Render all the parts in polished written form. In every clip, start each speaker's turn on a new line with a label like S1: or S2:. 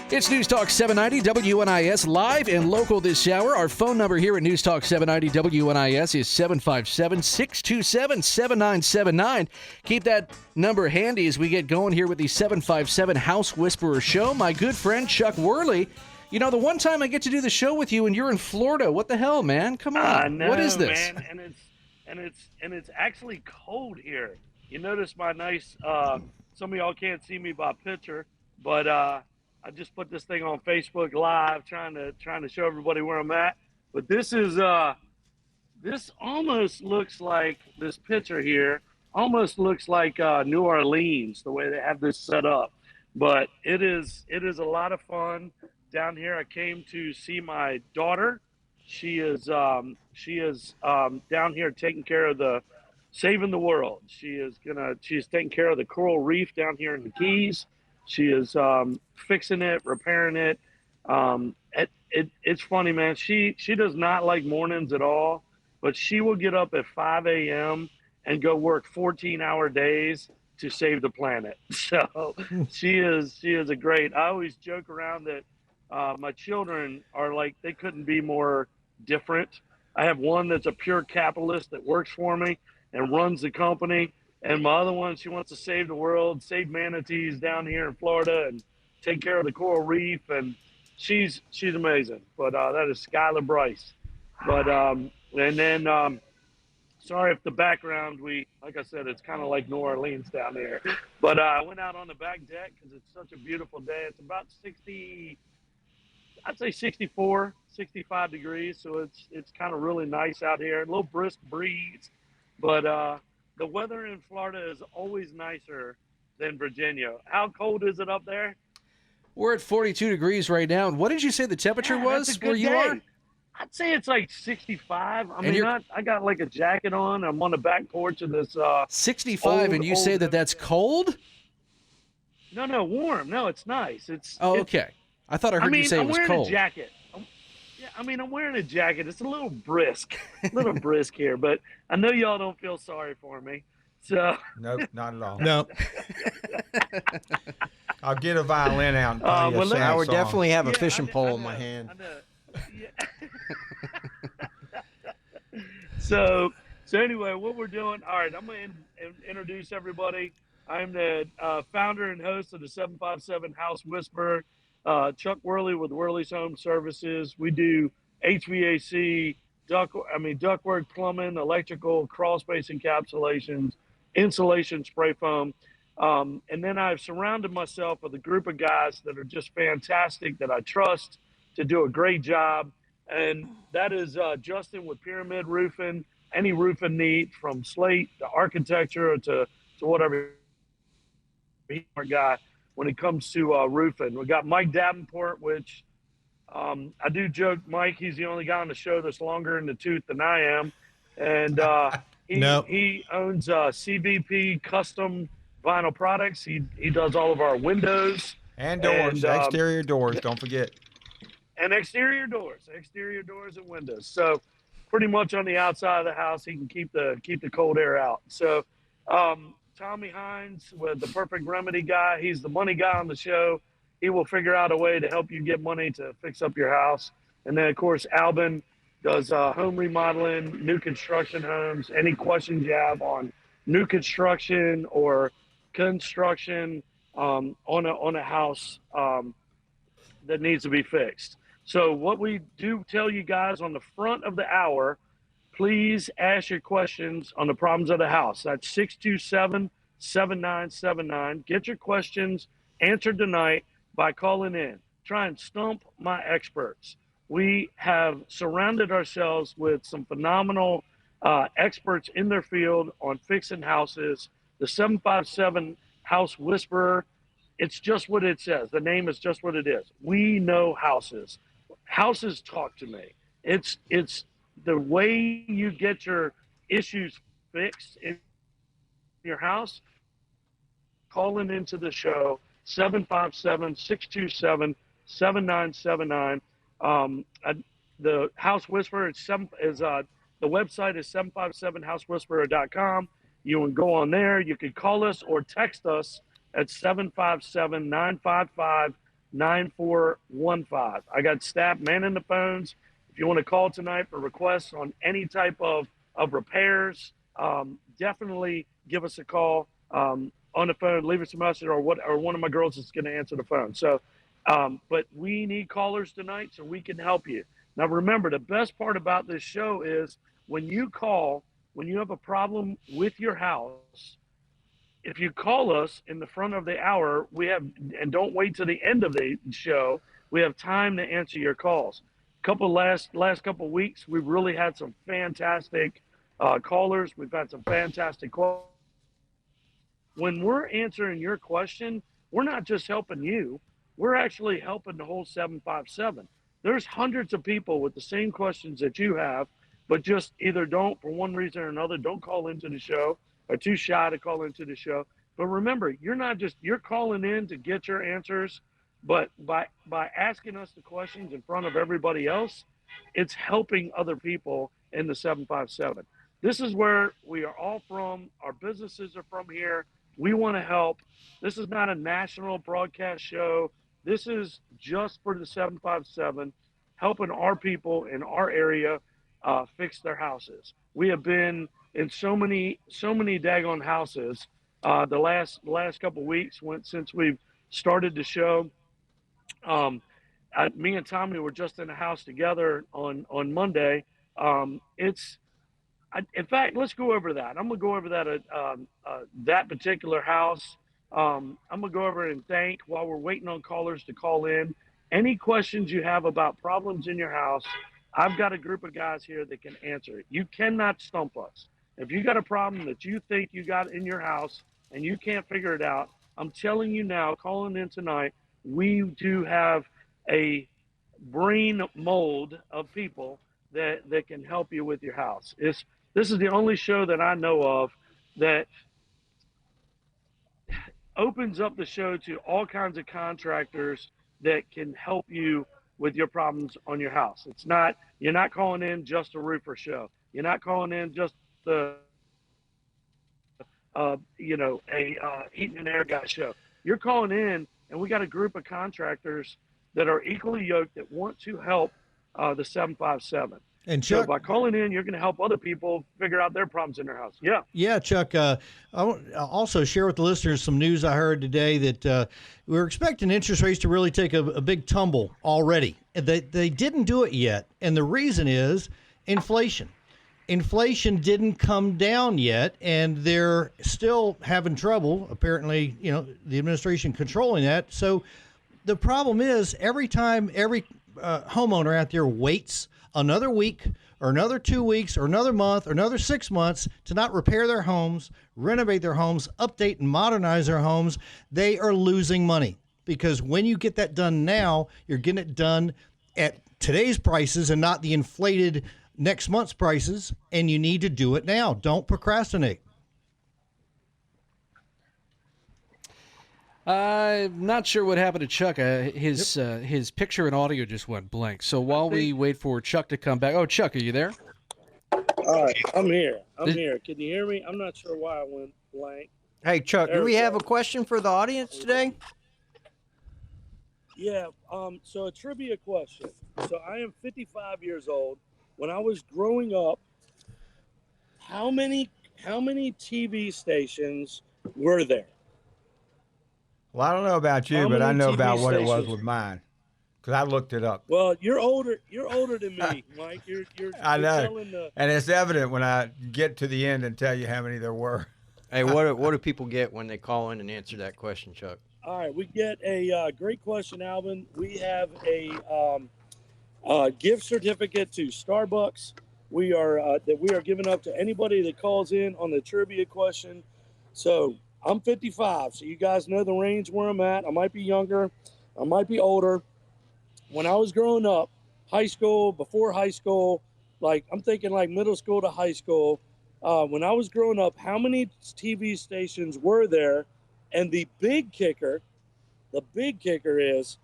S1: It's News Talk 790 WNIS, live and local this hour. Our phone number here at News Talk 790 WNIS is 757-627-7979. Keep that number handy as we get going here with the 757 House Whisperer Show. My good friend Chuck Worley. You know, the one time I get to do the show with you and you're in Florida. What the hell, man? Come on.
S2: I know,
S1: what is this?
S2: Man. And it's actually cold here. You notice my nice some of y'all can't see me by picture, but I just put this thing on Facebook Live, trying to show everybody where I'm at. But this is this almost looks like, this picture here almost looks like New Orleans, the way they have this set up. But it is a lot of fun down here. I came to see my daughter. She is down here taking care of saving the world. She's taking care of the coral reef down here in the Keys. She is fixing it, repairing it. It's funny, man. She does not like mornings at all, but she will get up at 5 a.m. and go work 14-hour days to save the planet. So she is a great. I always joke around that my children are like, they couldn't be more different. I have one that's a pure capitalist that works for me and runs the company. And my other one, she wants to save the world, save manatees down here in Florida and take care of the coral reef. And she's amazing. But that is Skylar Bryce. But and then sorry if the background, like I said, it's kind of like New Orleans down there. But I went out on the back deck because it's such a beautiful day. It's about 64, 65 degrees. So it's kind of really nice out here. A little brisk breeze. But the weather in Florida is always nicer than Virginia. How cold is it up there?
S1: We're at 42 degrees right now. And what did you say the temperature was where you are?
S2: I'd say it's like 65. I mean, I got like a jacket on. I'm on the back porch of this
S1: 65, and you say that's cold?
S2: No, warm. No, it's nice.
S1: Okay. I thought I heard you say it was cold.
S2: I'm wearing a jacket. I'm wearing a jacket. It's a little brisk here, but I know y'all don't feel sorry for me. So
S3: nope, not at all.
S4: No.
S3: I'll get a violin out and play a sad
S4: I would
S3: song.
S4: definitely have a fishing pole in my hand.
S2: I know. Yeah. So anyway, what we're doing, all right, I'm going to introduce everybody. I'm the founder and host of the 757 House Whisperer. Chuck Worley with Worley's Home Services. We do HVAC, ductwork, plumbing, electrical, crawl space encapsulations, insulation, spray foam. And then I've surrounded myself with a group of guys that are just fantastic, that I trust to do a great job. And that is Justin with Pyramid Roofing, any roofing need from slate to architecture to whatever guy when it comes to roofing. We got Mike Davenport, which I do joke, Mike, he's the only guy on the show that's longer in the tooth than I am. And he owns CVP Custom Vinyl Products. He does all of our windows.
S3: And doors, exterior doors, don't forget.
S2: And exterior doors and windows. So pretty much on the outside of the house, he can keep the cold air out. So Tommy Hines with the Perfect Remedy guy. He's the money guy on the show. He will figure out a way to help you get money to fix up your house. And then, of course, Albin does home remodeling, new construction homes. Any questions you have on new construction or construction on a house that needs to be fixed. So what we do tell you guys on the front of the hour, please ask your questions on the problems of the house. That's 627-7979. Get your questions answered tonight by calling in. Try and stump my experts. We have surrounded ourselves with some phenomenal experts in their field on fixing houses. The 757 House Whisperer, it's just what it says. The name is just what it is. We know houses. Houses talk to me. It's the way you get your issues fixed in your house. Calling into the show, 757-627-7979. The House Whisperer the website is 757housewhisperer.com. You can go on there. You can call us or text us at 757-955 9415. I got staff manning the phones. If you want to call tonight for requests on any type of repairs, definitely give us a call on the phone, leave us a message, or one of my girls is going to answer the phone. So, but we need callers tonight so we can help you. Now, remember, the best part about this show is when you call, when you have a problem with your house, if you call us in the front of the hour, and don't wait till the end of the show, we have time to answer your calls. Last couple weeks, we've really had some fantastic callers. We've had some fantastic calls. When we're answering your question, we're not just helping you, we're actually helping the whole 757. There's hundreds of people with the same questions that you have, but just either don't, for one reason or another, don't call into the show, or too shy to call into the show. But remember, you're calling in to get your answers, but by asking us the questions in front of everybody else, it's helping other people in the 757. This is where we are all from. Our businesses are from here. We want to help. This is not a national broadcast show. This is just for the 757, helping our people in our area fix their houses. We have been in so many daggone houses the last couple of weeks since we've started the show. Me and Tommy were just in a house together on Monday. In fact, let's go over that. I'm gonna go over that that particular house. I'm gonna go over and thank, while we're waiting on callers to call in, any questions you have about problems in your house. I've got a group of guys here that can answer it. You cannot stump us. If you got a problem that you think you got in your house and you can't figure it out, I'm telling you now, calling in tonight, we do have a brain mold of people that can help you with your house. This is the only show that I know of that opens up the show to all kinds of contractors that can help you with your problems on your house. You're not calling in just a roofer show. You're not calling in just a heating and air guy show. You're calling in, and we got a group of contractors that are equally yoked that want to help the 757.
S4: And Chuck,
S2: so by calling in, you're going to help other people figure out their problems in their house. Yeah.
S4: Yeah, Chuck. I want to also share with the listeners some news I heard today that we're expecting interest rates to really take a big tumble already. They didn't do it yet, and the reason is inflation. Inflation didn't come down yet, and they're still having trouble. Apparently, the administration controlling that. So the problem is every time every homeowner out there waits another week or another 2 weeks or another month or another 6 months to not repair their homes, renovate their homes, update and modernize their homes, they are losing money. Because when you get that done now, you're getting it done at today's prices and not the inflated next month's prices, and you need to do it now. Don't procrastinate.
S1: I'm not sure what happened to Chuck. His picture and audio just went blank. So while we wait for Chuck to come back. Oh, Chuck, are you there?
S2: All right, I'm here. Here. Can you hear me? I'm not sure why I went blank.
S4: Hey, Chuck, do we have a question for the audience today?
S2: Yeah, so a trivia question. So I am 55 years old. When I was growing up, how many TV stations were there?
S3: Well, I don't know about you, but I know about what it was with mine, because I looked it up.
S2: Well, you're older than me, Mike. You're
S3: I know, and it's evident when I get to the end and tell you how many there were.
S4: Hey, what do people get when they call in and answer that question, Chuck?
S2: All right, we get a great question, Albin. We have a gift certificate to Starbucks. We are giving up to anybody that calls in on the trivia question. So I'm 55, so you guys know the range where I'm at. I might be younger, I might be older. When I was growing up, high school, before high school, I'm thinking middle school to high school. When I was growing up, how many TV stations were there? And the big kicker is,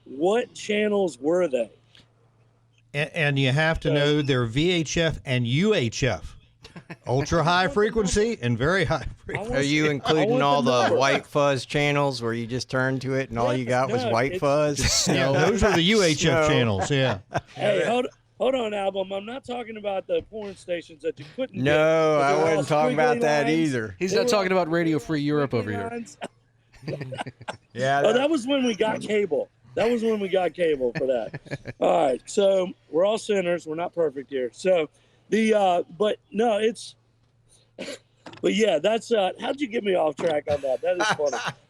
S2: what channels were they?
S4: And you have to know they're VHF and UHF. Ultra high frequency and very high frequency.
S5: Are you including all the white fuzz channels where you just turned to it and all you got was white fuzz?
S4: Yeah, those are the UHF channels. Yeah.
S2: Hey, hold on, Album. I'm not talking about the porn stations that you couldn't.
S5: No,
S2: get,
S5: I wasn't talking about that
S2: lines.
S5: either.
S1: He's not talking about Radio Free Europe over here.
S3: Yeah.
S2: Oh, that was when we got cable. That was when we got cable for that. All right, so we're all sinners. We're not perfect here. So but no, it's. But yeah, that's how'd you get me off track on that? That is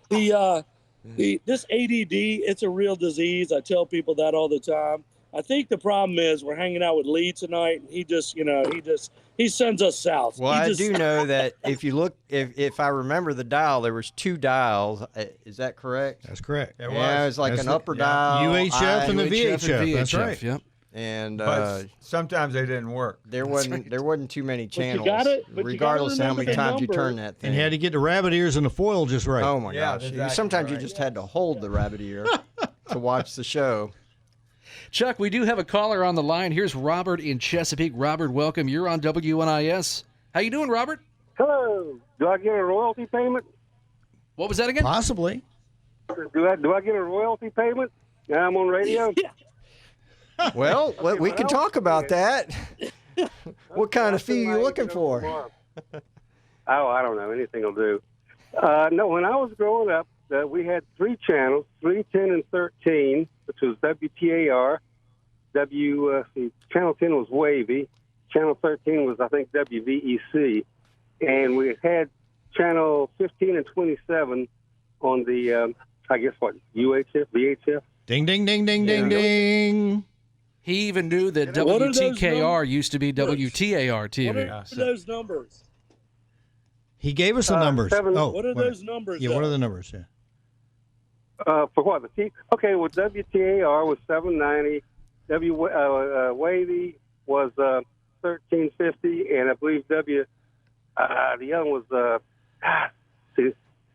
S2: funny. This ADD, it's a real disease. I tell people that all the time. I think the problem is we're hanging out with Lee tonight, and he sends us south.
S5: Well, I do know that if you look, if I remember the dial, there was 2 dials. Is that correct?
S4: That's correct.
S3: It
S5: Yeah, it was like an upper dial.
S4: UHF and the
S1: UHF
S4: VHF.
S1: and
S4: That's right.
S1: Yep.
S5: And
S3: But sometimes they didn't work.
S5: there wasn't too many channels,
S2: but you gotta
S5: regardless of how
S2: remember
S5: many
S2: the
S5: times you
S2: number.
S5: turn that thing.
S4: And you had to get the rabbit ears and the foil just right.
S5: Oh my
S3: Yeah,
S5: gosh!
S3: that's exactly
S5: Sometimes you
S3: right.
S5: just had to hold the rabbit ear to watch the show.
S1: Chuck, we do have a caller on the line. Here's Robert in Chesapeake. Robert, welcome. You're on WNIS. How you doing, Robert?
S6: Hello. Do I get a royalty payment?
S1: What was that again?
S4: Possibly.
S6: Do I get a royalty payment? Now I'm on radio.
S5: Well, we can talk about that. What kind of fee are you looking for?
S6: Oh, I don't know. Anything will do. No, when I was growing up, we had 3 channels, 3, 10, and 13, which was WTAR. Channel 10 was Wavy. Channel 13 was, I think, WVEC. And we had channel 15 and 27 on the, I guess, UHF, VHF?
S4: Ding, ding, ding, ding, ding, ding.
S1: He even knew that
S2: What are those
S1: WTKR used to be WTAR TV.
S2: What are those numbers?
S4: He gave us the numbers.
S6: 7.
S4: Oh,
S2: What are
S4: wait.
S2: those numbers?
S4: Yeah, what are the numbers? Yeah.
S6: For what? The T? Okay, well, WTAR was 790. Wavy was 1350, and I believe the other was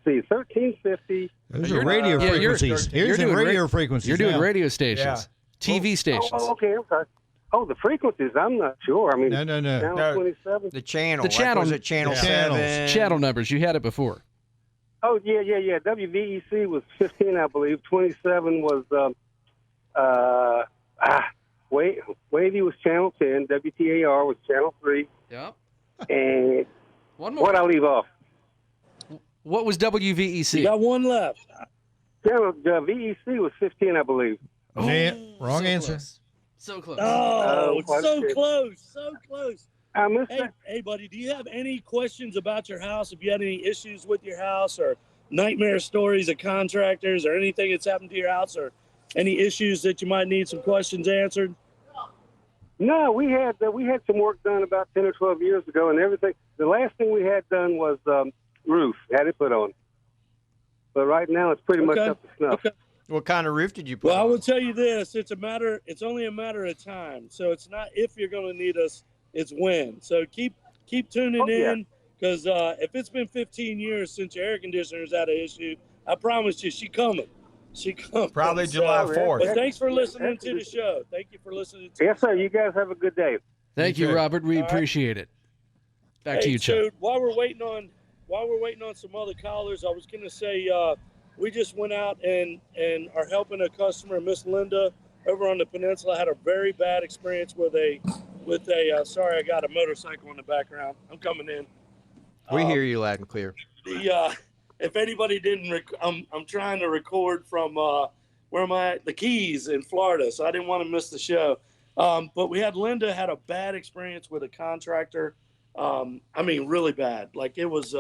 S6: 1350.
S4: Those are radio
S1: yeah, you're-
S4: frequencies.
S1: you're
S4: Here's the
S1: doing
S4: radio
S1: ra-
S4: frequencies.
S1: You're doing
S4: now.
S1: radio stations, TV stations.
S6: Oh, okay. I'm sorry. Oh, the frequencies. I'm not sure. I mean,
S4: No.
S6: channel
S3: No.
S6: 27.
S5: The channel.
S1: The channel-
S5: Was it channel
S4: Yeah.
S5: 7?
S1: Channel numbers. You had it before.
S6: Oh, yeah. WVEC was 15, I believe. 27 was Wavy was channel 10. WTAR was channel 3.
S1: Yep.
S6: And
S1: One more.
S6: what I leave off?
S1: What was WVEC?
S2: You got one left.
S6: Channel VEC was 15, I believe.
S4: Nah, wrong
S1: so
S4: answer.
S1: Close. So close.
S2: Oh,
S6: Oh,
S2: so
S6: shit.
S2: close, so close.
S6: I missed
S2: Hey,
S6: that.
S2: hey, buddy, do you have any questions about your house? If you had any issues with your house or nightmare stories of contractors or anything that's happened to your house or any issues that you might need some questions answered?
S6: No, we had some work done about 10 or 12 years ago, and everything. The last thing we had done was roof, had it put on. But right now, it's pretty much
S2: Okay.
S6: up to snuff.
S2: Okay.
S5: What kind of roof did you put
S2: Well, I
S5: on?
S2: will tell you this: it's only a matter of time. So it's not if you're going to need us; it's when. So keep tuning
S6: Oh, yeah.
S2: in because if it's been 15 years since your air conditioner's had an issue, I promise you, she coming. She coming.
S3: Probably
S2: So-
S3: July
S6: man.
S3: 4th.
S2: But thanks for listening to the show. Thank you for listening to.
S6: Yes, sir. You guys have a good day.
S1: Thank
S3: You
S1: you,
S3: too.
S1: Robert. We
S2: All right.
S1: appreciate it. Back to
S2: Hey,
S1: you, Chuck.
S2: so while we're waiting on some other callers, I was going to say we just went out and are helping a customer, Miss Linda, over on the peninsula. Had a very bad experience with a sorry, I got a motorcycle in the background. I'm coming in.
S5: We hear you loud and clear.
S2: If anybody didn't, I'm trying to record from where am I? The Keys in Florida, so I didn't want to miss the show. But we had Linda had a bad experience with a contractor. I mean, really bad. Like it was,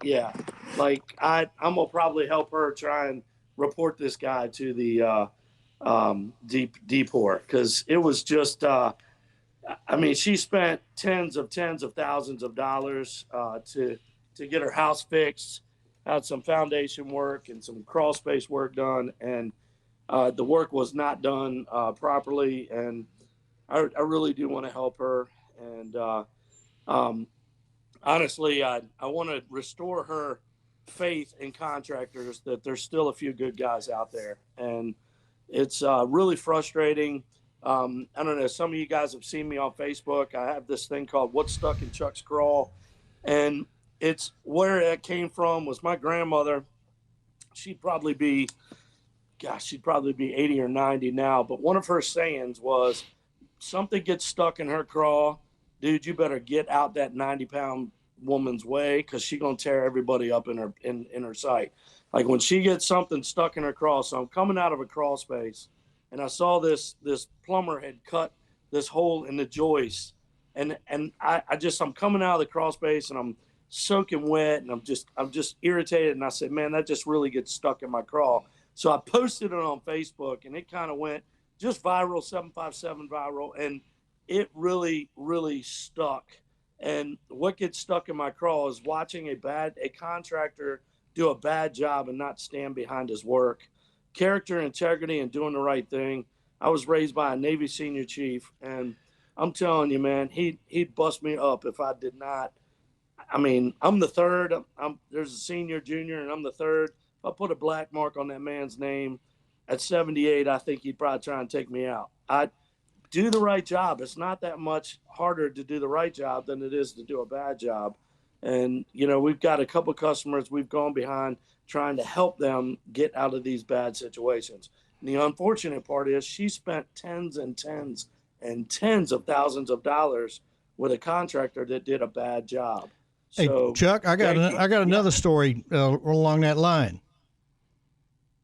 S2: yeah. Like I'm gonna probably help her try and report this guy to the DPOR because it was just. I mean, she spent tens of thousands of dollars to get her house fixed, had some foundation work and some crawl space work done, and the work was not done properly. And I really do want to help her. And honestly, I want to restore her faith in contractors that there's still a few good guys out there. And it's really frustrating. I don't know. Some of you guys have seen me on Facebook. I have this thing called What's Stuck in Chuck's Crawl. And it's where it came from was my grandmother. She'd probably be 80 or 90 now. But one of her sayings was, something gets stuck in her crawl, dude, you better get out that 90-pound woman's way, because she's going to tear everybody up in her sight. Like when she gets something stuck in her crawl. So I'm coming out of a crawl space, and I saw this plumber had cut this hole in the joist. And I'm coming out of the crawl space, and I'm soaking wet, and I'm just irritated. And I said, man, that just really gets stuck in my crawl. So I posted it on Facebook, and it kind of went just viral, 757 viral, and it really, really stuck. And what gets stuck in my crawl is watching a contractor do a bad job and not stand behind his work. Character, integrity, and doing the right thing. I was raised by a Navy senior chief, and I'm telling you, man, he'd bust me up if I did not. I mean, I'm the third. There's a senior, junior, and I'm the third. If I put a black mark on that man's name at 78, I think he'd probably try and take me out. I do the right job. It's not that much harder to do the right job than it is to do a bad job. And, you know, we've got a couple customers we've gone behind trying to help them get out of these bad situations. And the unfortunate part is she spent tens and tens and tens of thousands of dollars with a contractor that did a bad job.
S4: Hey,
S2: So,
S4: Chuck, I got another story along that line.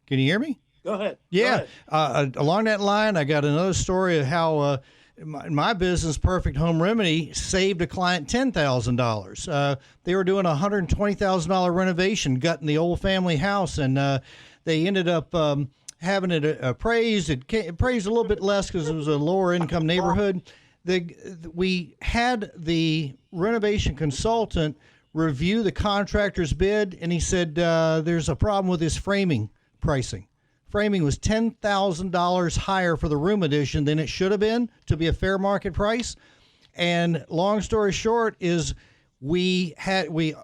S4: Can you hear me?
S2: Go ahead.
S4: Yeah. Along that line, I got another story of how my business, Perfect Home Remedy, saved a client $10,000. They were doing a $120,000 renovation, gutting the old family house, and they ended up having it appraised. It appraised a little bit less because it was a lower income neighborhood. We had the renovation consultant review the contractor's bid, and he said there's a problem with his framing pricing. Framing was $10,000 higher for the room addition than it should have been to be a fair market price. And long story short is we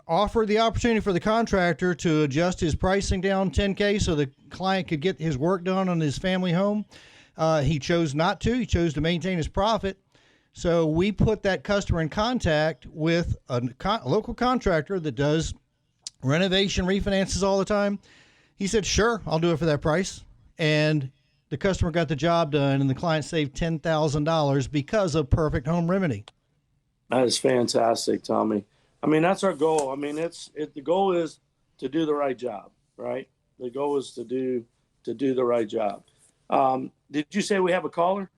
S4: offered the opportunity for the contractor to adjust his pricing down $10K so the client could get his work done on his family home. He chose not to. He chose to maintain his profit. So we put that customer in contact with a local contractor that does renovation refinances all the time. He said, sure, I'll do it for that price. And the customer got the job done, and the client saved $10,000 because of Perfect Home Remedy.
S2: That is fantastic, Tommy. I mean, that's our goal. I mean, the goal is to do the right job, right? The goal is to do the right job. Did you say we have a caller?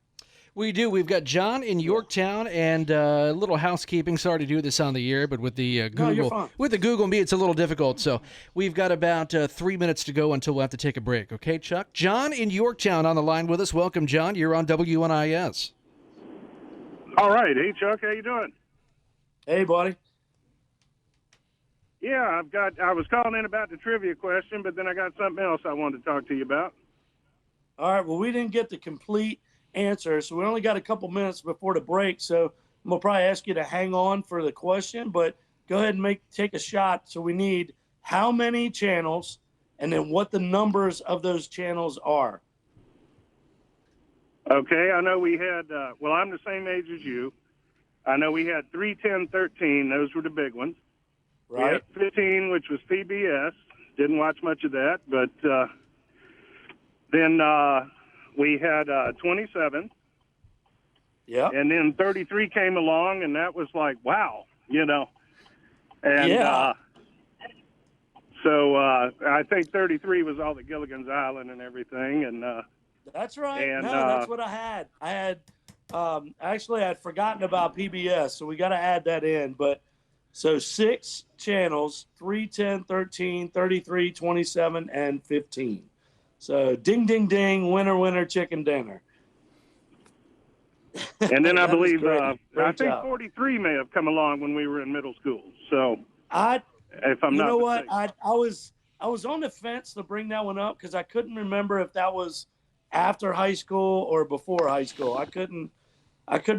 S1: We do. We've got John in Yorktown, and a little housekeeping. Sorry to do this on the air, but with the Google Meet, it's a little difficult. So we've got about 3 minutes to go until we'll have to take a break. Okay, Chuck? John in Yorktown on the line with us. Welcome, John. You're on WNIS.
S7: All right. Hey, Chuck. How you doing?
S2: Hey, buddy.
S7: Yeah, I was calling in about the trivia question, but then I got something else I wanted to talk to you about.
S2: All right. Well, we didn't get the complete answer, so we only got a couple minutes before the break, so I'm gonna probably ask you to hang on for the question, but go ahead and take a shot. So we need how many channels and then what the numbers of those channels are.
S7: Okay, I know we had well, I'm the same age as you. I know we had 3, 10, 13. Those were the big ones.
S2: Right.
S7: We had 15, which was PBS. Didn't watch much of that, but then we had 27.
S2: Yeah.
S7: And then 33 came along, and that was like, wow, you know. And
S2: yeah.
S7: So I think 33 was all the Gilligan's Island and everything. And
S2: that's right.
S7: And,
S2: that's what I had. I had actually I'd forgotten about PBS, so we got to add that in. But so 6 channels, 3, 10, 13, 33, 27, and 15. So ding, ding, ding, winner, winner, chicken dinner.
S7: And then I believe,
S2: great
S7: I think
S2: job.
S7: 43 may have come along when we were in middle school. So if I'm
S2: you
S7: not
S2: know what,
S7: mistaken.
S2: I was on the fence to bring that one up because I couldn't remember if that was after high school or before high school. I couldn't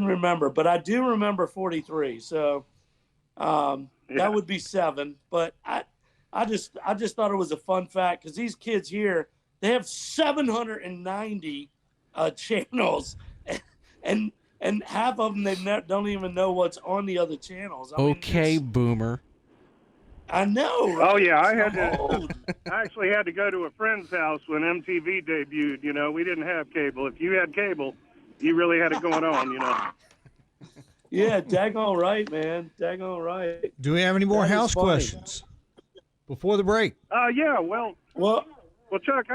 S2: remember, but I do remember 43. So that would be 7. But I just thought it was a fun fact because these kids here, they have 790 channels, and half of them don't even know what's on the other channels. I mean,
S1: Okay, boomer.
S2: I know.
S7: Oh
S2: right?
S7: yeah, I actually had to go to a friend's house when MTV debuted. You know, we didn't have cable. If you had cable, you really had it going on. You know.
S2: Yeah, daggone right, man. Daggone right.
S4: Do we have any more
S2: That is
S4: house
S2: funny.
S4: questions before the break?
S7: Yeah. Well,
S2: Well,
S7: Chuck,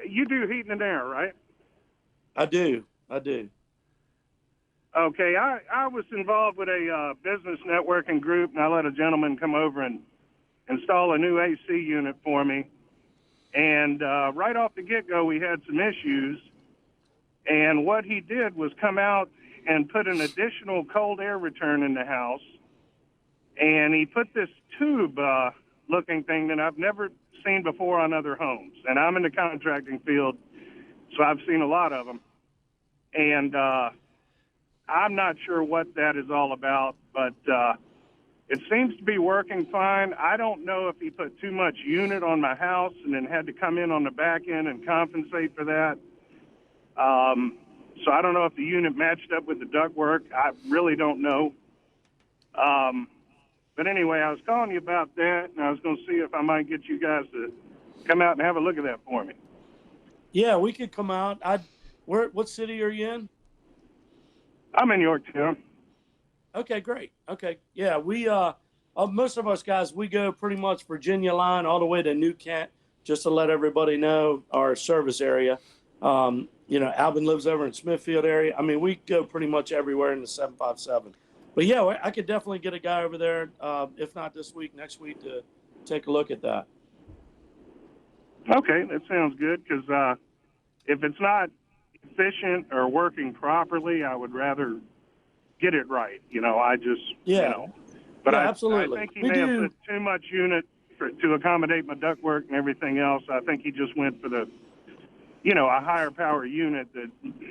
S7: you do heating and air, right?
S2: I do.
S7: Okay, I was involved with a business networking group, and I let a gentleman come over and install a new AC unit for me. And right off the get-go, we had some issues. And what he did was come out and put an additional cold air return in the house. And he put this tube-looking thing that I've never seen before on other homes. And I'm in the contracting field, so I've seen a lot of them. And I'm not sure what that is all about, but it seems to be working fine. I don't know if he put too much unit on my house and then had to come in on the back end and compensate for that. So I don't know if the unit matched up with the ductwork. I really don't know. But anyway, I was calling you about that, and I was going to see if I might get you guys to come out and have a look at that for me.
S2: Yeah, we could come out. What city are you in?
S7: I'm in Yorktown.
S2: Okay, great. Okay, yeah, we most of us guys, we go pretty much Virginia line all the way to New Kent, just to let everybody know our service area. Albin lives over in Smithfield area. I mean, we go pretty much everywhere in the 757. But yeah, I could definitely get a guy over there, if not this week, next week, to take a look at that.
S7: Okay, that sounds good, because if it's not efficient or working properly, I would rather get it right. But
S2: absolutely.
S7: I think he may have put too much unit to accommodate my ductwork and everything else. I think he just went for a higher power unit that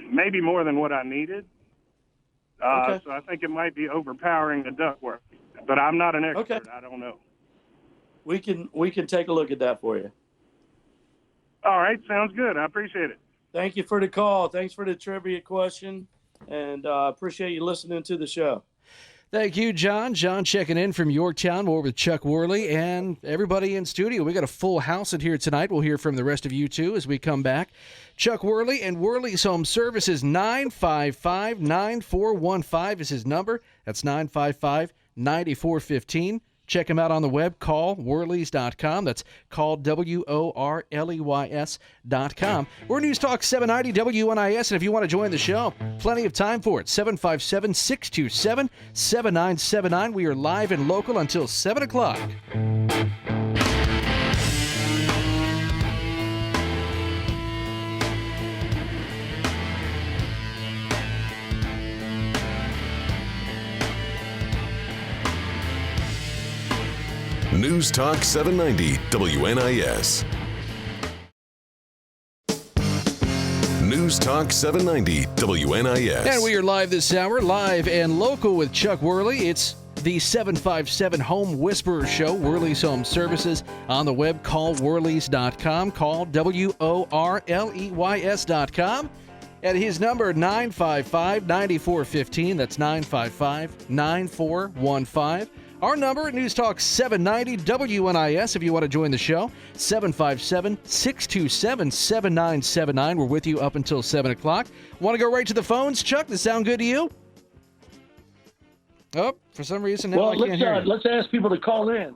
S7: maybe more than what I needed.
S2: Okay.
S7: So I think it might be overpowering the ductwork, but I'm not an expert.
S2: Okay.
S7: I don't know.
S2: We can take a look at that for you.
S7: All right. Sounds good. I appreciate it.
S2: Thank you for the call. Thanks for the trivia question, and appreciate you listening to the show.
S1: Thank you, John. John checking in from Yorktown. More with Chuck Worley and everybody in studio. We got a full house in here tonight. We'll hear from the rest of you, too, as we come back. Chuck Worley and Worley's Home Services, 955-9415 is his number. That's 955-9415. Check him out on the web. Call Worleys.com. That's called WORLEYS.com. We're News Talk 790 WNIS, and if you want to join the show, plenty of time for it. 757-627-7979. We are live and local until 7 o'clock.
S8: News Talk 790 WNIS. News Talk 790 WNIS.
S1: And we are live this hour, live and local with Chuck Worley. It's the 757 Home Whisperer Show, Worley's Home Services. On the web, call Worleys.com. Call WORLEYS.com. At his number, 955-9415. That's 955-9415. Our number at News Talk 790 WNIS if you want to join the show, 757-627-7979. We're with you up until 7 o'clock. Want to go right to the phones, Chuck? Does that sound good to you? Oh, for some reason, now I can't hear you.
S2: Let's ask people to call in.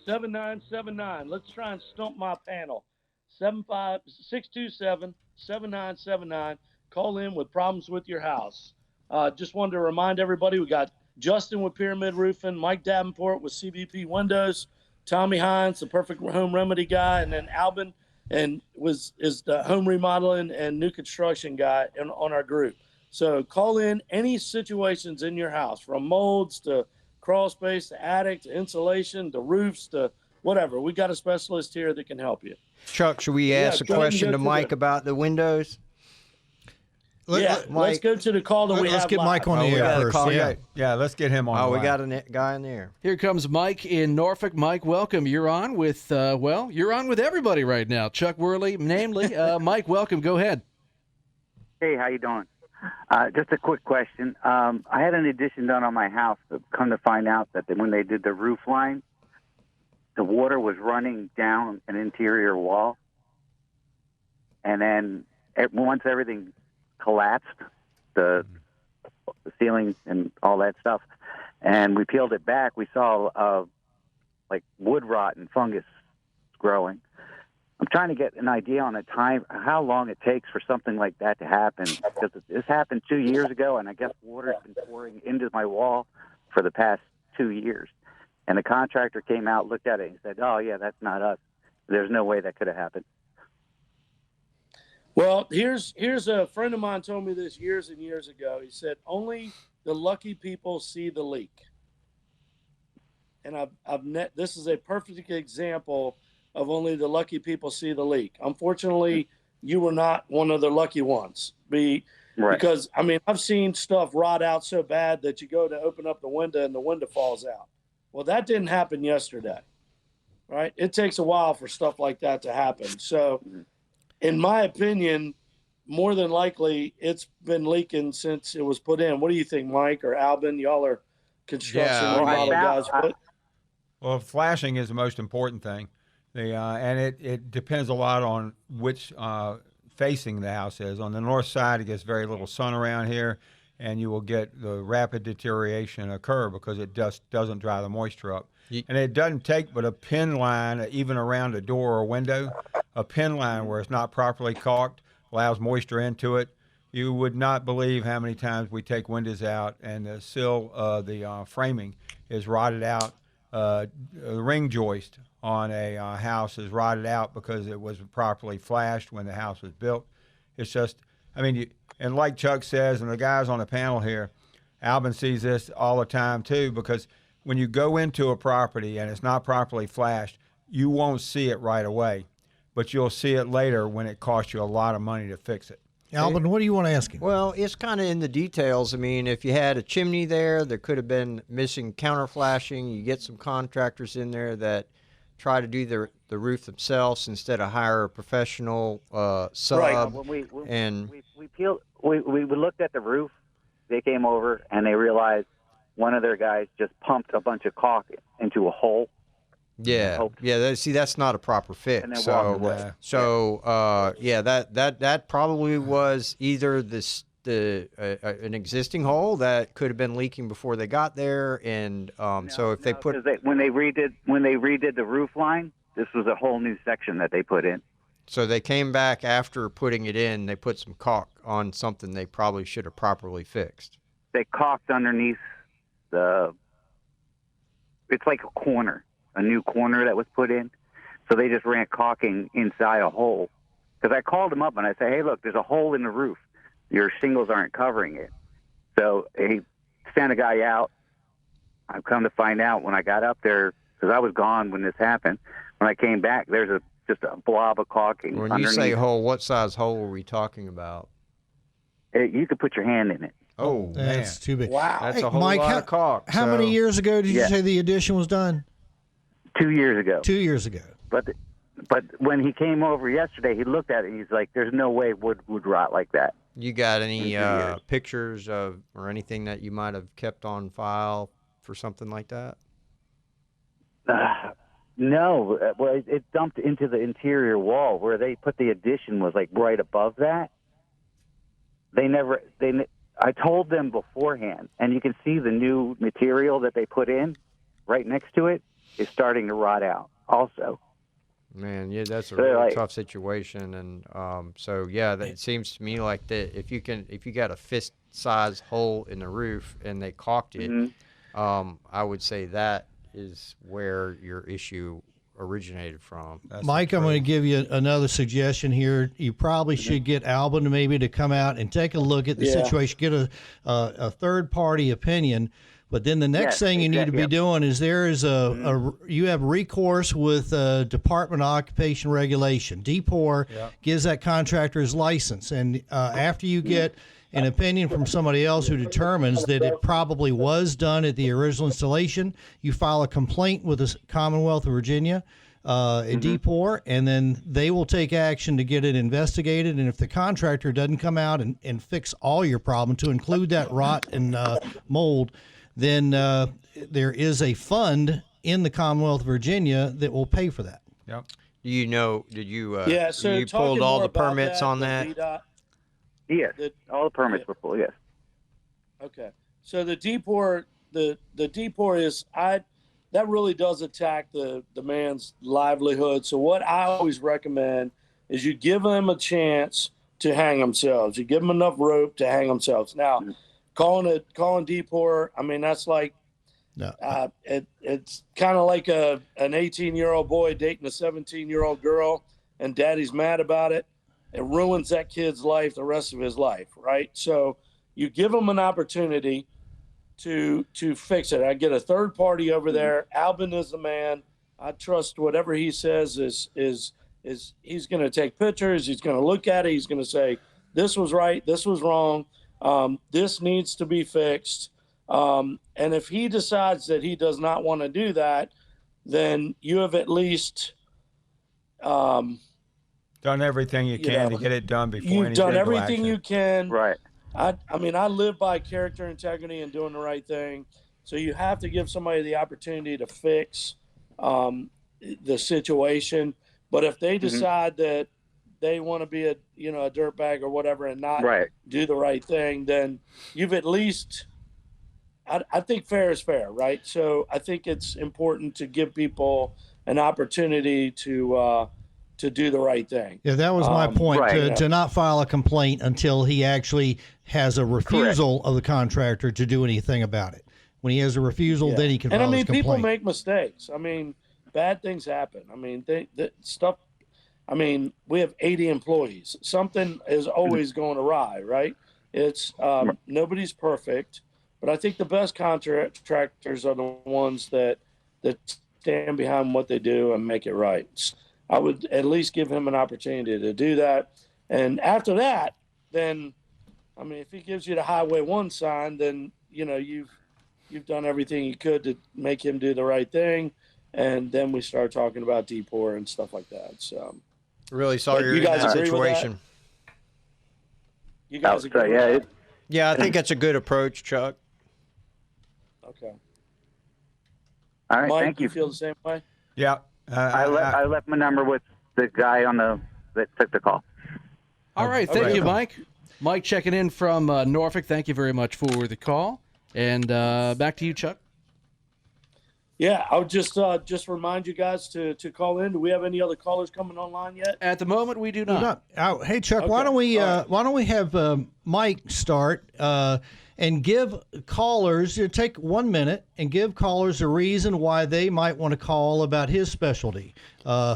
S2: 627-7979. Let's try and stump my panel. 627-7979. Call in with problems with your house. Just wanted to remind everybody, we got Justin with Pyramid Roofing, Mike Davenport with CBP Windows, Tommy Hines, the Perfect Home Remedy guy, and then Albin is the home remodeling and new construction guy on our group. So call in any situations in your house, from molds to crawl space to attic to insulation to roofs to whatever. We got a specialist here that can help you.
S5: Chuck, should we ask a question to Mike about the windows?
S2: Let's go to the call that we have.
S4: Let's get
S2: live.
S4: Mike on the air first.
S3: Yeah, let's get him on.
S5: We got a guy in there.
S1: Here comes Mike in Norfolk. Mike, welcome. You're on with, you're on with everybody right now. Chuck Worley, namely. Mike, welcome. Go ahead.
S9: Hey, how you doing? Just a quick question. I had an addition done on my house, but come to find out that when they did the roof line, the water was running down an interior wall. And then once everything collapsed, the ceiling and all that stuff, and we peeled it back, we saw like wood rot and fungus growing. I'm trying to get an idea on how long it takes for something like that to happen. Because this happened 2 years ago, and I guess water's been pouring into my wall for the past 2 years. And the contractor came out, looked at it, and said, "Oh, yeah, that's not us. There's no way that could have happened."
S2: Well, here's a friend of mine told me this years and years ago. He said, only the lucky people see the leak. And this is a perfect example of only the lucky people see the leak. Unfortunately, you were not one of the lucky ones. Because, I mean, I've seen stuff rot out so bad that you go to open up the window and the window falls out. Well, that didn't happen yesterday, right? It takes a while for stuff like that to happen. So, in my opinion, more than likely, it's been leaking since it was put in. What do you think, Mike or Albin? Y'all are construction remodel guys.
S3: Well, flashing is the most important thing. And it depends a lot on which facing the house is. On the north side, it gets very little sun around here, and you will get the rapid deterioration occur because it just doesn't dry the moisture up. And it doesn't take but a pin line, even around a door or window, a pin line where it's not properly caulked, allows moisture into it. You would not believe how many times we take windows out and the sill, the framing is rotted out. The ring joist on a house is rotted out because it was properly flashed when the house was built. It's just, I mean, and like Chuck says, and the guys on the panel here, Albin sees this all the time too, because when you go into a property and it's not properly flashed, you won't see it right away, but you'll see it later when it costs you a lot of money to fix it.
S4: Albin, what do you want to ask him?
S5: Well, it's kind of in the details. I mean, if you had a chimney there could have been missing counter flashing. You get some contractors in there that try to do the roof themselves instead of hire a professional sub.
S9: Right. When we looked at the roof, they came over and they realized one of their guys just pumped a bunch of caulk into a hole.
S5: Yeah, that's not a proper fix.
S9: And then walked away.
S5: That probably was either an existing hole that could have been leaking before they got there, and when they redid the roof line, this was a whole new section that they put in. So they came back after putting it in. They put some caulk on something they probably should have properly fixed.
S9: They caulked underneath it's like a corner. A new corner that was put in. So they just ran caulking inside a hole. Because I called them up and I said, hey, look, there's a hole in the roof. Your shingles aren't covering it. So he sent a guy out. I've come to find out when I got up there, because I was gone when this happened. When I came back, there's just a blob of caulking.
S5: When
S9: underneath.
S5: You say hole, what size hole are we talking about?
S9: You could put your hand in it.
S5: Oh,
S4: that's too big.
S5: Wow. That's a whole lot of caulk.
S4: How many years ago did you say the addition was done?
S9: 2 years ago.
S4: 2 years ago.
S9: But when he came over yesterday, he looked at it and he's like, there's no way wood would rot like that.
S5: You got any pictures of or anything that you might have kept on file for something like that?
S9: No. Well, it dumped into the interior wall. Where they put the addition was like right above that. I told them beforehand, and you can see the new material that they put in right next to it is starting to rot out also.
S5: Man, yeah, that's a really tough situation, and it seems to me like that if you got a fist-sized hole in the roof and they caulked it, I would say that is where your issue originated from.
S4: Mike, I'm going to give you another suggestion here. You probably should get Albin to come out and take a look at the situation, get a third-party opinion. But then the next thing you need to be doing is you have recourse with Department of Occupation Regulation. DPOR gives that contractor his license. And after you get an opinion from somebody else who determines that it probably was done at the original installation, you file a complaint with the Commonwealth of Virginia, DPOR, and then they will take action to get it investigated. And if the contractor doesn't come out and fix all your problem, to include that rot and mold, then there is a fund in the Commonwealth of Virginia that will pay for that.
S3: Yep.
S5: Do you know? Did you?
S2: So
S5: you pulled all the permits on that?
S9: Yes, all the permits were full. Yes.
S2: Okay. So the DPOR, the DPOR is that really does attack the man's livelihood. So what I always recommend is you give them a chance to hang themselves. You give them enough rope to hang themselves. Now, calling DPOR, I mean, that's like,
S4: No.
S2: It's kind of like an 18-year-old boy dating a 17-year-old girl, and daddy's mad about it. It ruins that kid's life the rest of his life, right? So you give them an opportunity to fix it. I get a third party over there. Albin is the man. I trust whatever he says is he's going to take pictures. He's going to look at it. He's going to say, this was right. This was wrong. This needs to be fixed. And if he decides that he does not want to do that, then you have at least
S3: done everything you can to get it done before
S2: you've
S3: any
S2: done
S3: legal
S2: everything
S3: action.
S2: you can.
S9: Right.
S2: I mean, I live by character, integrity, and doing the right thing. So you have to give somebody the opportunity to fix the situation. But if they decide that they want to be a dirtbag or whatever and not do the right thing, then you've at least. I think fair is fair, right? So I think it's important to give people an opportunity to do the right thing.
S4: Yeah, that was my point, to not file a complaint until he actually has a refusal of the contractor to do anything about it. When he has a refusal, then he can file his complaint.
S2: People make mistakes. I mean, bad things happen. I mean, we have 80 employees. Something is always going awry, right? It's nobody's perfect. But I think the best contractors are the ones that stand behind what they do and make it right. I would at least give him an opportunity to do that. And after that, then, I mean, if he gives you the Highway 1 sign, then, you've done everything you could to make him do the right thing. And then we start talking about DPOR and stuff like that. So
S5: really sorry you're
S2: you guys
S5: in that
S2: agree
S5: situation.
S2: With that? You guys agree with that?
S5: Yeah, I think that's a good approach, Chuck.
S2: Okay.
S9: All right,
S2: Mike,
S9: thank you.
S2: Feel the same way?
S3: Yeah.
S9: I left my number with the guy that took the call.
S1: All right, thank you, Mike. Mike checking in from Norfolk. Thank you very much for the call. And back to you, Chuck.
S2: Yeah, I would just remind you guys to call in. Do we have any other callers coming online yet?
S1: At the moment, we do not.
S4: Hey, Chuck, why don't we have Mike start and give callers, take 1 minute and give callers a reason why they might want to call about his specialty,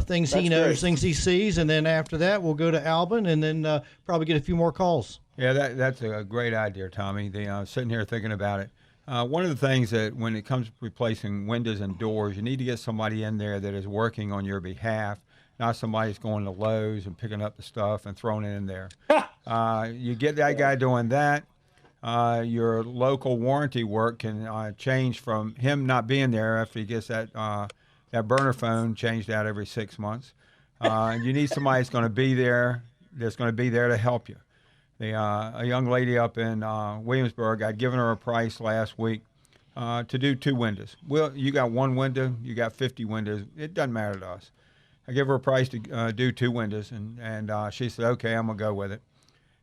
S4: things he knows, things he sees, and then after that we'll go to Albin and then probably get a few more calls.
S3: Yeah, that's a great idea, Tommy. Sitting here thinking about it. One of the things that when it comes to replacing windows and doors, you need to get somebody in there that is working on your behalf, not somebody that's going to Lowe's and picking up the stuff and throwing it in there. You get that guy doing that. Your local warranty work can change from him not being there after he gets that burner phone changed out every 6 months. You need somebody that's going to be there, to help you. A young lady up in Williamsburg, I'd given her a price last week to do 2 windows. Well, you got 1 window, you got 50 windows. It doesn't matter to us. I give her a price to do 2 windows, and she said, okay, I'm going to go with it.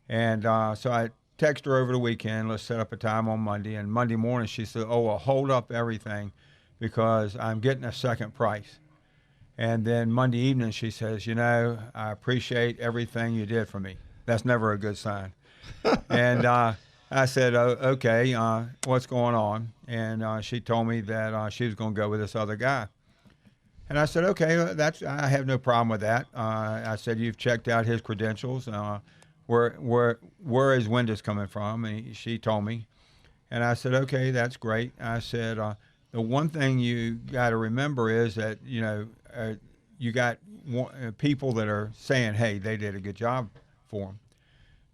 S3: And so I text her over the weekend, let's set up a time on Monday. And Monday morning she said, well, hold up everything because I'm getting a second price. And then Monday evening she says, I appreciate everything you did for me. That's never a good sign. And I said, okay, what's going on? And she told me that she was going to go with this other guy. And I said, okay, I have no problem with that. I said, you've checked out his credentials. Where his windows coming from? And she told me. And I said, okay, that's great. I said, the one thing you got to remember is that, you got people that are saying, hey, they did a good job for them.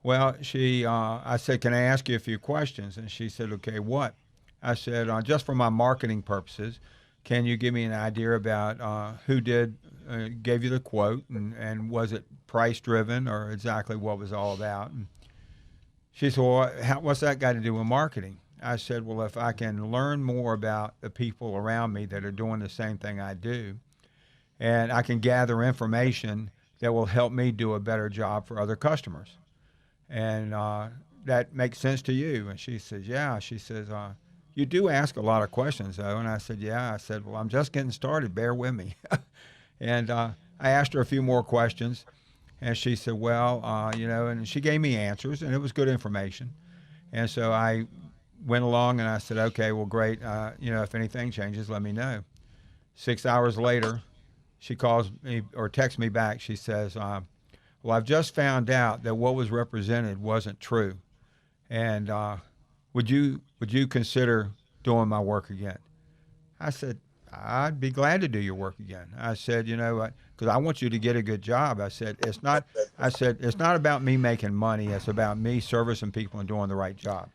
S3: Well, I said, can I ask you a few questions? And she said, okay, what? I said, just for my marketing purposes, can you give me an idea about who gave you the quote, and was it price driven or exactly what was all about? And she said, well, what's that got to do with marketing? I said, well, if I can learn more about the people around me that are doing the same thing I do, and I can gather information that will help me do a better job for other customers. And that makes sense to you? And she says, yeah. She says, you do ask a lot of questions, though. And I said, yeah. I said, well, I'm just getting started. Bear with me. And I asked her a few more questions. And she said, well, and she gave me answers, and it was good information. And so I went along, and I said, okay, well, great. If anything changes, let me know. 6 hours later, she calls me or texts me back. She says, well, I've just found out that what was represented wasn't true. And would you consider doing my work again? I said, I'd be glad to do your work again. I said, because I want you to get a good job. I said, it's not about me making money. It's about me servicing people and doing the right job.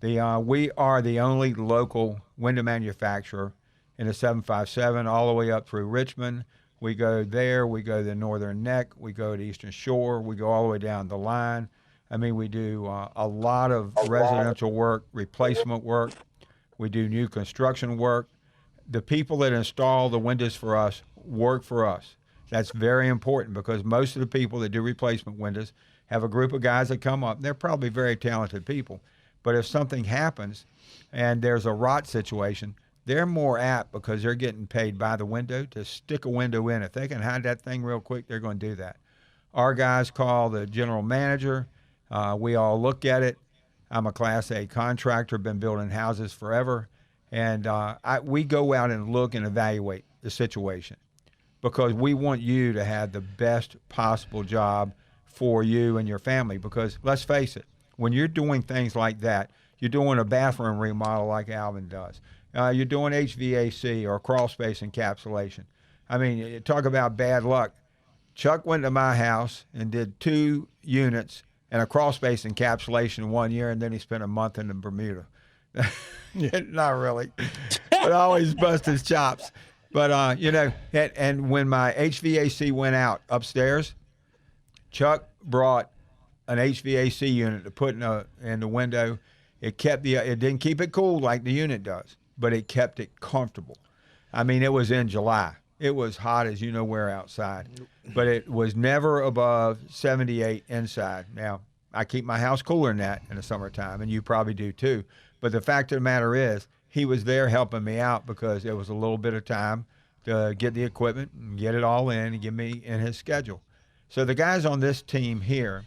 S3: We are the only local window manufacturer in the 757 all the way up through Richmond. We go there, we go to the Northern Neck, we go to Eastern Shore, we go all the way down the line. I mean, we do a lot of residential work, replacement work. We do new construction work. The people that install the windows for us work for us. That's very important because most of the people that do replacement windows have a group of guys that come up. They're probably very talented people. But if something happens and there's a rot situation, they're more apt because they're getting paid by the window to stick a window in. If they can hide that thing real quick, they're going to do that. Our guys call the general manager. We all look at it. I'm a Class A contractor, been building houses forever. And we go out and look and evaluate the situation because we want you to have the best possible job for you and your family. Because let's face it, when you're doing things like that, you're doing a bathroom remodel like Albin does. You're doing HVAC or crawl space encapsulation. I mean, you talk about bad luck. Chuck went to my house and did 2 units and a crawl space encapsulation 1 year, and then he spent a month in Bermuda. Not really, but I always bust his chops. But, and when my HVAC went out upstairs, Chuck brought an HVAC unit to put in the window. It didn't keep it cool like the unit does, but it kept it comfortable. I mean, it was in July. It was hot as you know where outside, but it was never above 78 inside. Now, I keep my house cooler than that in the summertime, and you probably do too. But the fact of the matter is, he was there helping me out because it was a little bit of time to get the equipment and get it all in and get me in his schedule. So the guys on this team here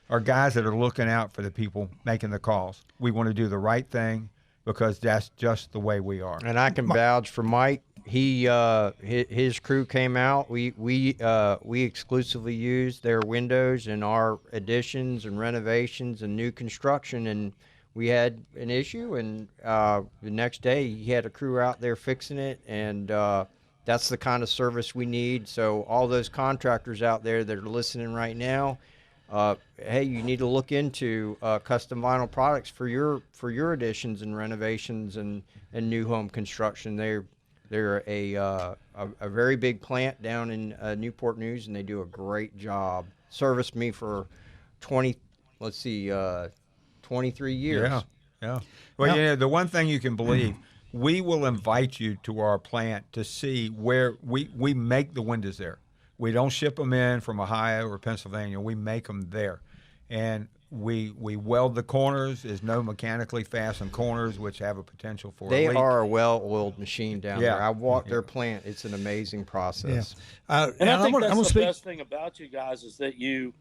S3: are guys that are looking out for the people making the calls. We want to do the right thing because that's just the way we are.
S5: And I can vouch for Mike. His crew came out. We exclusively used their windows in our additions and renovations and new construction, and we had an issue, and the next day he had a crew out there fixing it, and that's the kind of service we need. So all those contractors out there that are listening right now, hey, you need to look into custom vinyl products for your additions and renovations and new home construction. They're a very big plant down in Newport News, and they do a great job. Serviced me for 23 years.
S3: Yeah. Well, the one thing you can believe, we will invite you to our plant to see where we make the windows there. We don't ship them in from Ohio or Pennsylvania. We make them there. And we weld the corners. There's no mechanically fastened corners, which have a potential for a leak.
S5: They are a well-oiled machine down there. I walked their plant. It's an amazing process.
S2: Yeah. And I think that's the best thing about you guys is that you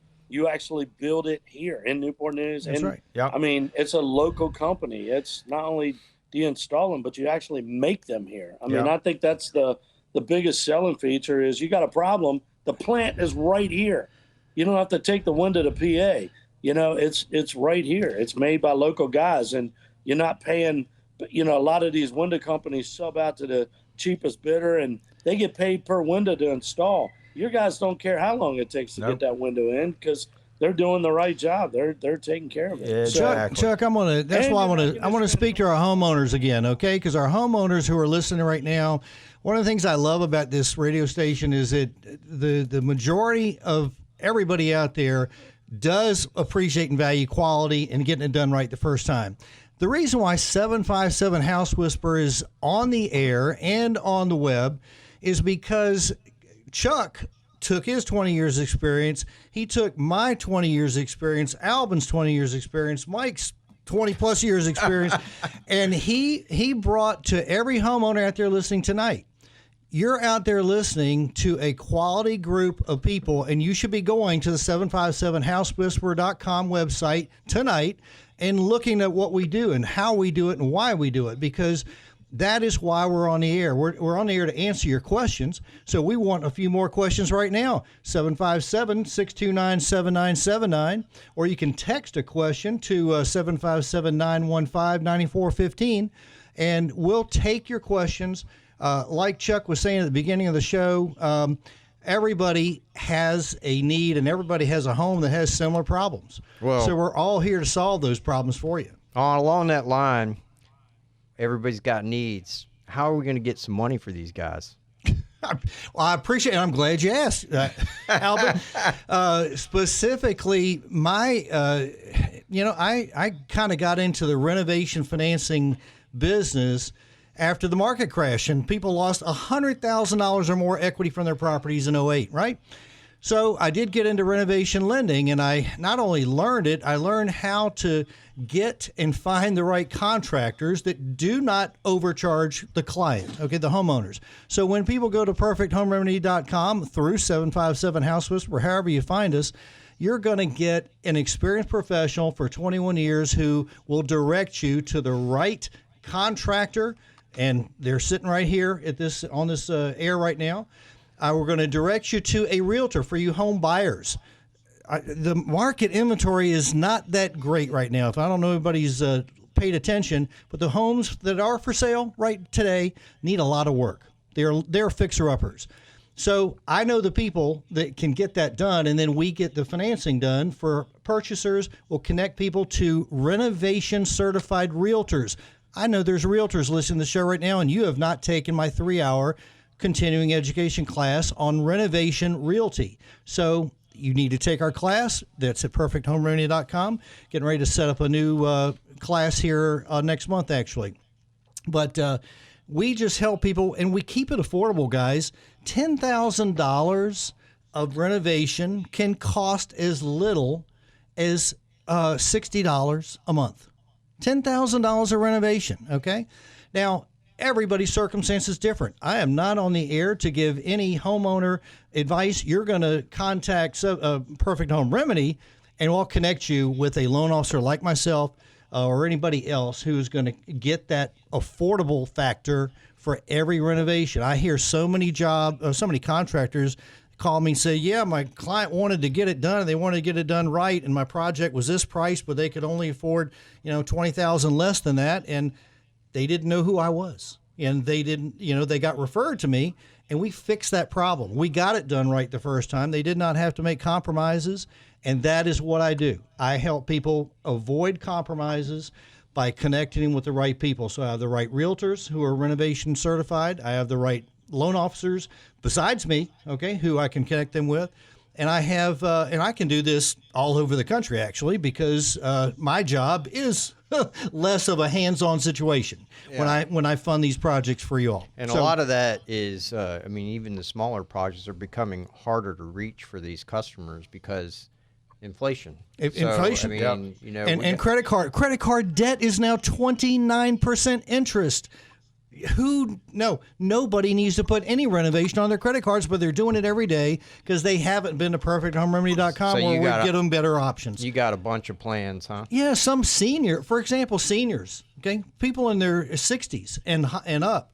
S2: actually build it here in Newport News.
S4: That's right.
S2: Yep. I mean, it's a local company. It's not only do you install them, but you actually make them here. I mean, I think that's the biggest selling feature is you got a problem. The plant is right here. You don't have to take the window to PA. It's right here. It's made by local guys, and you're not paying. A lot of these window companies sub out to the cheapest bidder, and they get paid per window to install. Your guys don't care how long it takes to get that window in because they're doing the right job. They're taking care of it.
S3: Exactly.
S4: Chuck, that's why I want to speak to our homeowners again, okay? Because our homeowners who are listening right now, one of the things I love about this radio station is that the majority of everybody out there does appreciate and value quality and getting it done right the first time. The reason why 757 House Whisperer is on the air and on the web is because Chuck took his 20 years experience. He took my 20 years experience, Albin's 20 years experience, Mike's 20 plus years experience, and he brought to every homeowner out there listening tonight. You're out there listening to a quality group of people, and you should be going to the 757housewhisperer.com website tonight and looking at what we do and how we do it and why we do it, because that is why we're on the air. We're on the air to answer your questions. So we want a few more questions right now. 757-629-7979. Or you can text a question to 757-915-9415. And we'll take your questions. Like Chuck was saying at the beginning of the show, everybody has a need and everybody has a home that has similar problems.
S5: Well,
S4: so we're all here to solve those problems for you.
S5: Along that line, everybody's got needs. How are we going to get some money for these guys?
S4: Well, I appreciate it. I'm glad you asked, Albin. Specifically, I kind of got into the renovation financing business after the market crash, and people lost $100,000 or more equity from their properties in 2008, right? So I did get into renovation lending, and I not only learned it, I learned how to get and find the right contractors that do not overcharge the client, okay, the homeowners. So when people go to perfecthomерemedy.com through 757 House Whisperer, however you find us, you're going to get an experienced professional for 21 years who will direct you to the right contractor, and they're sitting right here at this on this air right now. We're going to direct you to a realtor for you home buyers. The market inventory is not that great right now. If I don't know anybody's paid attention, but the homes that are for sale right today need a lot of work. They're fixer-uppers. So I know the people that can get that done, and then we get the financing done for purchasers. We'll connect people to renovation-certified realtors. I know there's realtors listening to the show right now, and you have not taken my 3-hour continuing education class on renovation realty. So you need to take our class. That's at perfecthomерemedy.com. Getting ready to set up a new class here next month, actually. But we just help people, and we keep it affordable, guys. $10,000 of renovation can cost as little as $60 a month. $10,000 of renovation, okay? Now, everybody's circumstance is different. I am not on the air to give any homeowner advice. You're going to contact Perfect Home Remedy, and we'll connect you with a loan officer like myself or anybody else who's going to get that affordable factor for every renovation. I hear so many contractors call me and say, yeah, my client wanted to get it done and they wanted to get it done right, and my project was this price, but they could only afford $20,000 less than that, and they didn't know who I was, and they didn't, they got referred to me, and we fixed that problem. We got it done right the first time. They did not have to make compromises, and that is what I do. I help people avoid compromises by connecting them with the right people. So I have the right realtors who are renovation certified. I have the right loan officers besides me, okay, who I can connect them with. And I have, and I can do this all over the country, actually, because my job is less of a hands-on situation when I fund these projects for you all.
S5: And a lot of that is, even the smaller projects are becoming harder to reach for these customers because inflation.
S4: Inflation,
S5: and
S4: credit card debt is now 29% interest. Nobody needs to put any renovation on their credit cards, but they're doing it every day because they haven't been to perfecthomерemedy.com where we get them better options.
S5: You got a bunch of plans, huh?
S4: Yeah, for example, seniors, okay, people in their 60s and up,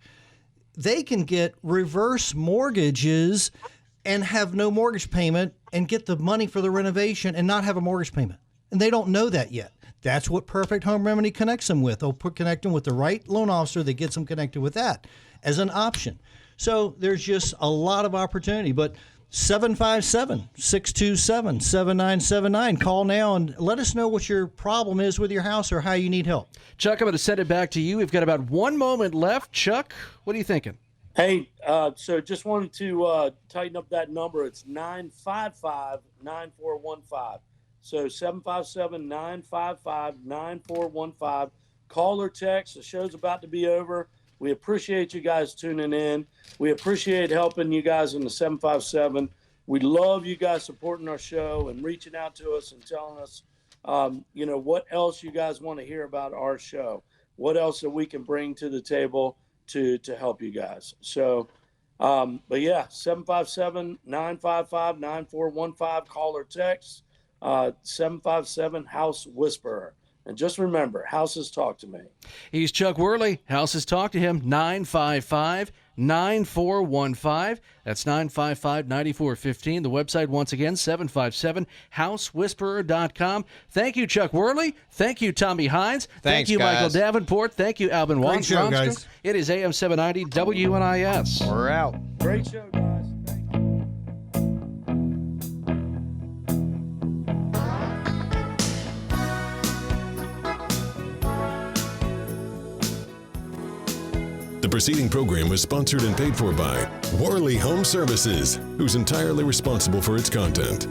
S4: they can get reverse mortgages and have no mortgage payment and get the money for the renovation and not have a mortgage payment. And they don't know that yet. That's what Perfect Home Remedy connects them with. They'll connect them with the right loan officer that gets them connected with that as an option. So there's just a lot of opportunity. But 757-627-7979. Call now and let us know what your problem is with your house or how you need help.
S1: Chuck, I'm going to send it back to you. We've got about 1 moment left. Chuck, what are you thinking?
S2: Hey, so just wanted to tighten up that number. It's 955-9415. So 757-955-9415. Call or text. The show's about to be over. We appreciate you guys tuning in. We appreciate helping you guys in the 757. We love you guys supporting our show and reaching out to us and telling us, what else you guys want to hear about our show. What else that we can bring to the table to help you guys. So, but yeah, 757-955-9415. Call or text, 757 House-Whisperer. And just remember, houses talk to me.
S1: He's Chuck Worley. Houses talk to him. 955-9415. That's 955-9415. The website, once again, 757housewhisperer.com. Thank you, Chuck Worley. Thank you, Tommy Hines. Thank you,
S5: guys.
S1: Michael Davenport. Thank you, Albin
S4: Great show,
S1: Ronstrom.
S4: guys.
S1: It is AM 790 WNIS.
S5: We're out.
S2: Great show, guys. Thank you.
S8: The preceding program was sponsored and paid for by Worley Home Services, who's entirely responsible for its content.